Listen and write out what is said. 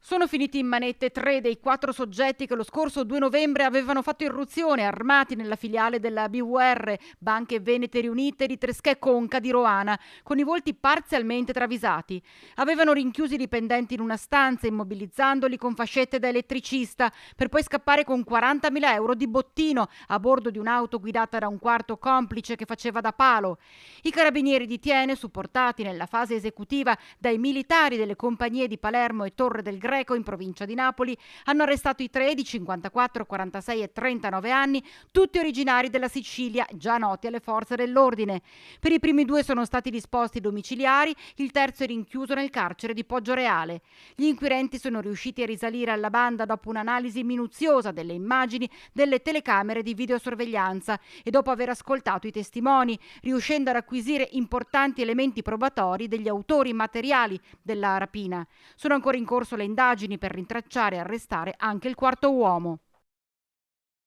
Sono finiti in manette 3 dei 4 soggetti che lo scorso 2 novembre avevano fatto irruzione armati nella filiale della BWR, Banche Venete Riunite di Tresché Conca di Roana, con i volti parzialmente travisati. Avevano rinchiusi i dipendenti in una stanza, immobilizzandoli con fascette da elettricista, per poi scappare con 40.000 euro di bottino a bordo di un'auto guidata da un quarto complice che faceva da palo. I carabinieri di Thiene, supportati nella fase esecutiva dai militari delle compagnie di Palermo e Torre del Greco in provincia di Napoli, hanno arrestato i tre di 54, 46 e 39 anni, tutti originari della Sicilia, già noti alle forze dell'ordine. Per i primi due sono stati disposti domiciliari, il terzo è rinchiuso nel carcere di Poggioreale. Gli inquirenti sono riusciti a risalire alla banda dopo un'analisi minuziosa delle immagini delle telecamere di videosorveglianza e dopo aver ascoltato i testimoni, riuscendo ad acquisire importanti elementi probatori degli autori materiali della rapina. Sono ancora in corso le indagini per rintracciare e arrestare anche il quarto uomo.